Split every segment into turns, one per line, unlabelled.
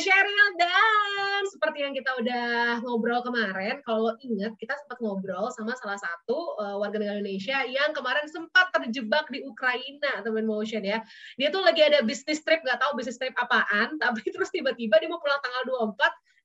Sheryl, dan seperti yang kita udah ngobrol kemarin, kalau lo ingat kita sempat ngobrol sama salah satu warga negara Indonesia yang kemarin sempat terjebak di Ukraina, teman Motion ya. Dia tuh lagi ada bisnis trip, nggak tahu bisnis trip apaan, tapi terus tiba-tiba dia mau pulang tanggal 24,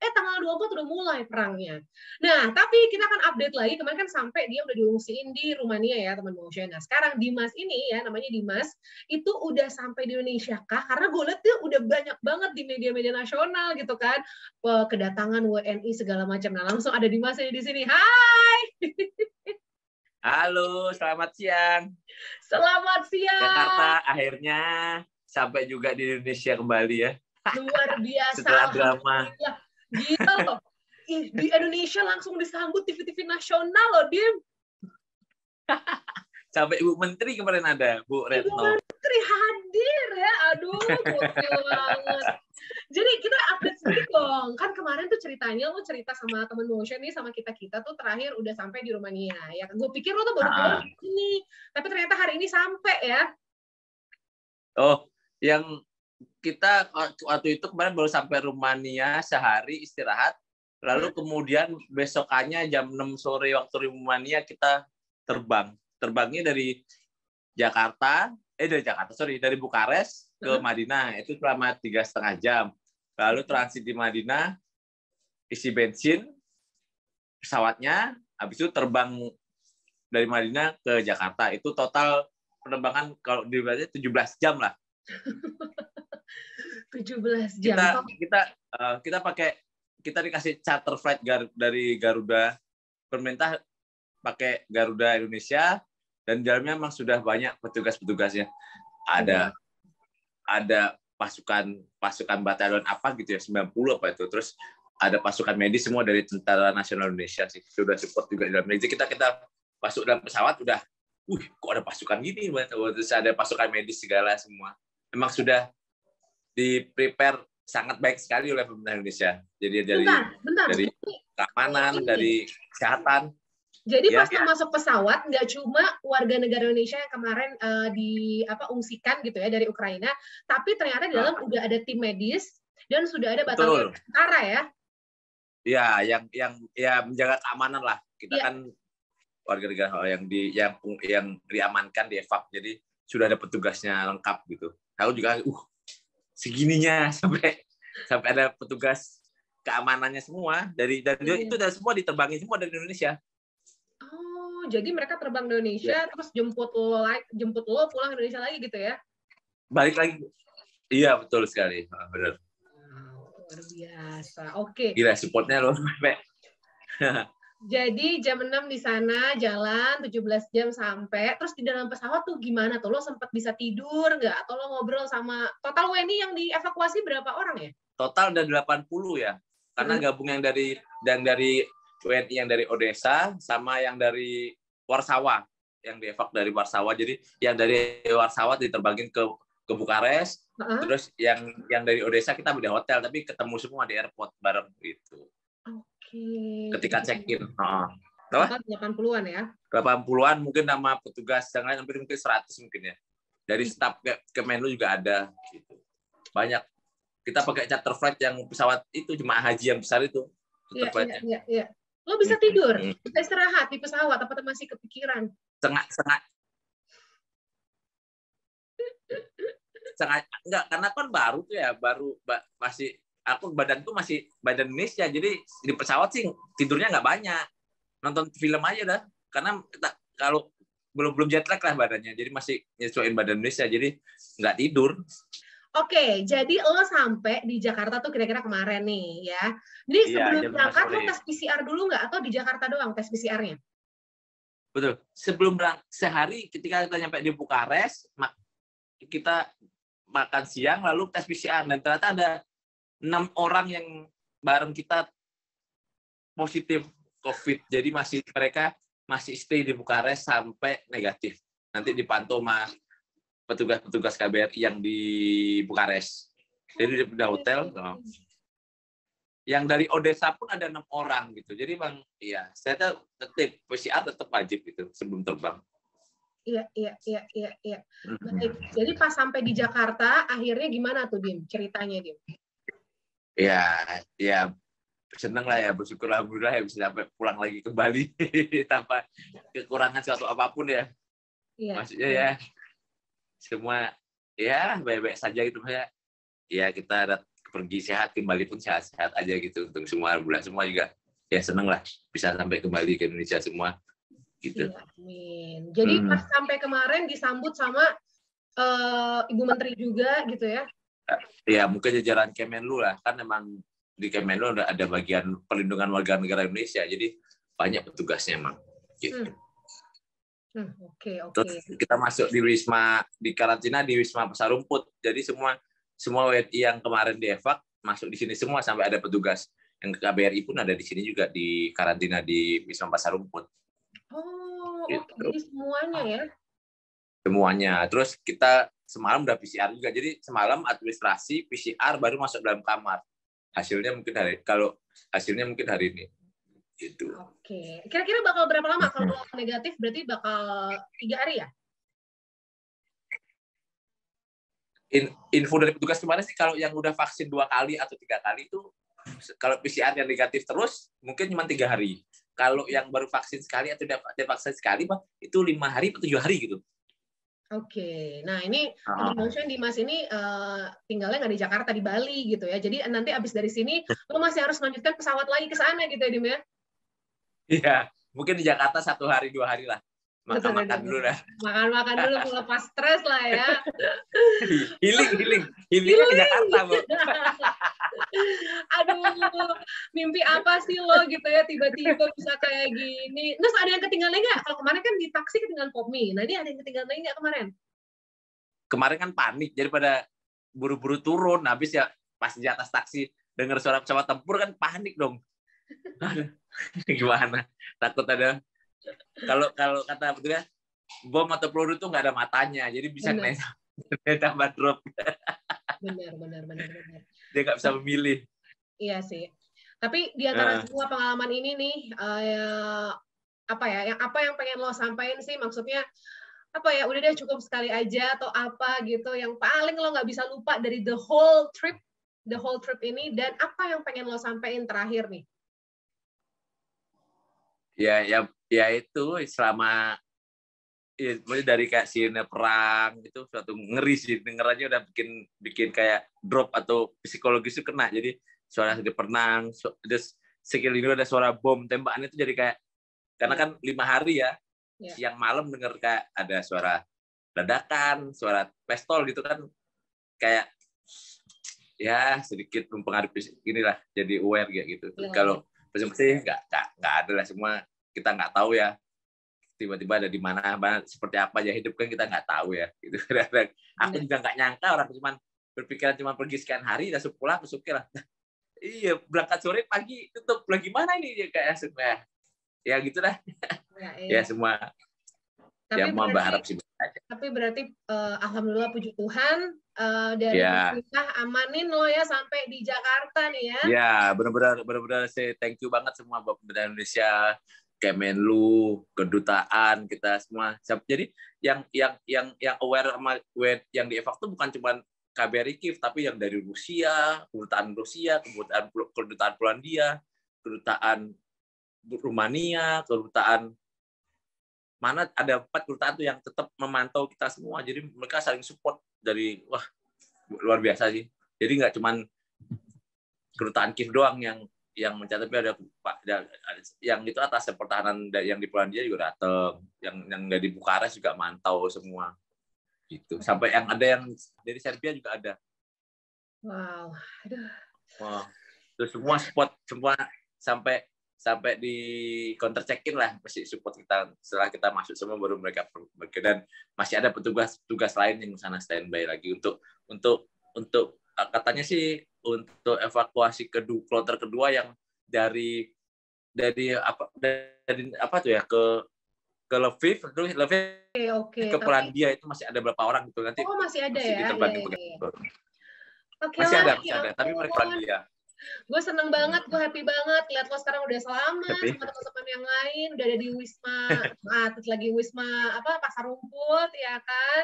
tanggal 24 udah mulai perangnya. Nah, tapi kita akan update lagi, kemarin kan sampai dia udah diungsiin di Rumania ya, teman Motion. Nah, sekarang Dimas ini ya, namanya Dimas, itu udah sampai di Indonesia kah? Karena gue lihat tuh udah banyak banget di media-media nasional gitu kan, kedatangan WNI segala macam. Nah, langsung ada Dimas di sini. Hai.
Halo, selamat siang.
Selamat siang.
Jakarta akhirnya sampai juga di Indonesia kembali ya.
Luar biasa.
Setelah drama.
Gila loh. Di Indonesia langsung disambut TV-TV nasional loh, Dim.
Sampai Ibu Menteri kemarin ada, Bu Retno.
Ibu Menteri hadir ya. Aduh, gokil banget. Jadi kita update sedikit dong. Kan kemarin tuh ceritanya lo cerita sama temen Motion nih, sama kita-kita tuh terakhir udah sampai di Rumania. Ya, gue pikir lo tuh baru keluar ini. Tapi ternyata hari ini sampai ya.
Oh, yang kita waktu itu kemarin baru sampai Rumania sehari istirahat. Lalu kemudian besokannya jam 6 sore waktu Rumania kita terbang. Terbangnya dari dari Bukares ke Madinah. Itu selama 3,5 jam. Lalu transit di Madinah, isi bensin, pesawatnya, habis itu terbang dari Madinah ke Jakarta. Itu total penerbangan kalau diberarti 17 jam lah.
17 jam.
Kita dikasih charter flight dari Garuda, pemerintah pakai Garuda Indonesia, dan dalamnya memang sudah banyak petugas-petugasnya. Ada pasukan batalion apa gitu ya, 90 apa itu. Terus ada pasukan medis semua dari Tentara Nasional Indonesia sih. Sudah support juga di dalam. Jadi kita masuk dalam pesawat udah, kok ada pasukan gini, terus ada pasukan medis segala semua. Memang sudah di-prepare sangat baik sekali oleh pemerintah Indonesia. Jadi dari keamanan, dari kesehatan.
Jadi pas masuk pesawat, nggak cuma warga negara Indonesia yang kemarin diungsikan gitu ya dari Ukraina, tapi ternyata di dalam udah ada tim medis dan sudah ada batalion tentara ya.
Iya, yang menjaga keamanan lah. Kita kan warga negara yang diamankan, dievak. Jadi sudah ada petugasnya lengkap gitu. Aku juga segininya sampai ada petugas keamanannya semua dari itu dan semua diterbangin semua dari Indonesia.
Oh, jadi mereka terbang ke Indonesia terus jemput lo pulang ke Indonesia lagi gitu ya?
Balik lagi. Iya, betul sekali. Benar.
Luar biasa. Oke.
Gila supportnya lo.
Jadi jam 6 di sana, jalan 17 jam sampai. Terus di dalam pesawat tuh gimana tuh? Lo sempat bisa tidur nggak? Atau lo ngobrol sama total WNI yang dievakuasi berapa orang ya?
Total ada 80 ya. Karena gabung yang dari WNI yang dari Odessa sama yang dari Warsawa, yang dievak dari Warsawa. Jadi yang dari Warsawa diterbangin ke Bukares. Terus yang dari Odessa kita di hotel, tapi ketemu semua di airport bareng gitu. Ketika check-in.
80-an ya?
80-an mungkin nama petugas yang lain mungkin 100 mungkin ya. Dari staf Kemenlu juga ada gitu. Banyak. Kita pakai charter flight yang pesawat itu jemaah haji yang besar itu.
Iya. Lo bisa tidur, bisa istirahat di pesawat apa masih kepikiran?
Enggak, karena kan baru tuh ya, masih badanku masih badan Indonesia, jadi di pesawat sih tidurnya nggak banyak, nonton film aja dah, karena kalau belum jet lag lah badannya, jadi masih nyesuaiin badan Indonesia, jadi nggak tidur.
Oke, jadi lo sampai di Jakarta tuh kira-kira kemarin nih ya. Jadi sebelum berangkat lo tes PCR dulu nggak, atau di Jakarta doang tes PCR-nya?
Betul. Sebelum berangkat sehari ketika kita nyampe di Bukares, kita makan siang lalu tes PCR, dan ternyata ada 6 orang yang bareng kita positif COVID. Jadi mereka masih stay di Bukares sampai negatif. Nanti dipantau sama petugas KBRI yang di Bukares. Jadi di hotel. Yang dari Odessa pun ada 6 orang gitu. Jadi bang, iya, saya tetap PCR tetap wajib gitu sebelum terbang.
Iya. Baik. Jadi pas sampai di Jakarta, akhirnya gimana tuh, Dim? Ceritanya, Dim?
Ya, ya seneng lah ya, bersyukur alhamdulillah ya bisa sampai pulang lagi ke Bali tanpa kekurangan suatu apapun ya.
Iya.
Maksudnya ya semua ya baik-baik saja gitu ya. Ya kita pergi sehat, kembali pun sehat-sehat aja gitu untuk semua alhamdulillah, semua juga ya seneng lah bisa sampai kembali ke Indonesia semua gitu.
Iya, amin. Jadi pas sampai kemarin disambut sama Ibu Menteri juga gitu ya?
Ya mungkin jajaran Kemenlu lah, kan memang di Kemenlu ada bagian perlindungan warga negara Indonesia, jadi banyak petugasnya emang. Gitu.
Oke.
Terus kita masuk di Wisma, di karantina di Wisma Pasar Rumput, jadi semua WNI yang kemarin dievak masuk di sini semua, sampai ada petugas yang KBRI pun ada di sini juga di karantina di Wisma Pasar Rumput.
Oh,
Gitu.
oke. Jadi semuanya ya?
Semuanya. Terus kita semalam udah PCR juga. Jadi semalam administrasi PCR baru masuk dalam kamar. Hasilnya mungkin hari ini. Gitu.
Oke. Kira-kira bakal berapa lama kalau negatif? Berarti bakal 3 hari ya?
Info dari petugas kemarin sih kalau yang udah vaksin 2 kali atau 3 kali itu kalau PCR yang negatif terus mungkin cuma 3 hari. Kalau yang baru vaksin sekali atau udah vaksin sekali itu 5 hari atau 7 hari gitu.
Oke, nah ini Motion Dimas ini tinggalnya nggak di Jakarta, di Bali gitu ya. Jadi nanti abis dari sini lo masih harus melanjutkan pesawat lagi ke sana gitu ya, Dim ya?
Iya, mungkin di Jakarta 1 hari 2 hari lah. Makan dulu lah.
Makan dulu melepas stres lah ya.
Healing ke Jakarta, Bu.
Aduh, mimpi apa sih lo gitu ya, tiba-tiba bisa kayak gini. Terus ada yang ketinggalan nggak? Kalau kemarin kan di taksi ketinggalan Popmi. Nah ini ada yang ketinggalan nggak kemarin?
Kemarin kan panik, jadi pada buru-buru turun. Habis ya pas di atas taksi dengar suara pesawat tempur kan panik dong. Gimana? Takut ada kalau kata petugas bom atau peluru itu nggak ada matanya, jadi bisa tambah drop.
Benar.
Dia nggak bisa memilih.
Iya sih. Tapi di antara semua pengalaman ini nih, apa yang pengen lo sampaikan sih? Maksudnya apa ya? Udah deh cukup sekali aja atau apa gitu yang paling lo nggak bisa lupa dari the whole trip ini, dan apa yang pengen lo sampaikan terakhir nih?
Ya itu selama mulai dari kayak sirine perang itu suatu ngeri sih, denger aja udah bikin kayak drop atau psikologis itu kena. Jadi suara sirine perang, terus sekeliling ada suara bom tembakan itu jadi kayak, karena kan 5 hari ya, siang malam denger kayak ada suara ledakan, suara pistol gitu kan, kayak ya sedikit mempengaruhi inilah, jadi aware kayak gitu. Kalau pasti nggak ada lah, semua kita nggak tahu ya, tiba-tiba ada di mana seperti apa aja hidup kan kita nggak tahu ya gitu. Aku juga nggak nyangka orang cuma berpikiran cuma pergi sekian hari langsung pulang terus oke lah. Iya, berangkat sore pagi tutup lagi mana ini kayak ya gitu dah. Ya semua ya mau berharap sih.
Tapi berarti alhamdulillah puji Tuhan dari pemerintah amanin lo ya sampai di Jakarta nih ya.
Ya, benar-benar saya thank you banget semua buat pemerintah Indonesia, Kemenlu, kedutaan kita semua. Jadi yang aware sama yang dievakuasi itu bukan cuma KBRI Kiev, tapi yang dari Rusia, kedutaan Polandia, kedutaan Rumania, kedutaan mana ada 4 kedutaan tuh yang tetap memantau kita semua. Jadi mereka saling support dari luar biasa sih. Jadi nggak cuma kedutaan Kiev doang yang mencatat, tapi ada yang itu atas pertahanan yang di Polandia juga datang, yang dari Bukares juga mantau semua gitu, sampai yang ada yang dari Serbia juga ada.
Wow, aduh.
Wow. Terus semua support semua sampai di counter check-in lah masih support kita. Setelah kita masuk semua baru mereka dan masih ada petugas lain yang sana standby lagi untuk katanya sih untuk evakuasi kloter kedua yang dari apa tuh ya ke Lviv ke Polandia itu masih ada berapa orang gitu nanti.
Oh, masih ada ya.
Masih ada, tapi mereka Polandia.
Gue seneng banget, gue happy banget lihat lo sekarang udah selamat sama teman-teman yang lain, udah ada di Wisma, terus lagi Wisma Pasar Rumput ya kan.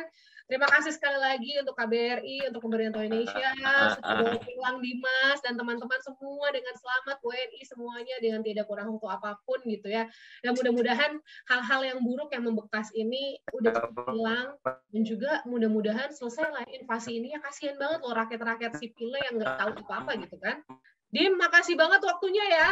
Terima kasih sekali lagi untuk KBRI, untuk pemerintah Indonesia, semoga pulang Dimas dan teman-teman semua dengan selamat, WNI semuanya dengan tidak kurang untuk apapun gitu ya. Dan mudah-mudahan hal-hal yang buruk yang membekas ini udah cepat hilang, dan juga mudah-mudahan selesai lah invasi ini. Ya kasihan banget loh rakyat-rakyat sipilnya yang nggak tahu apa-apa gitu kan. Dim, makasih banget waktunya ya.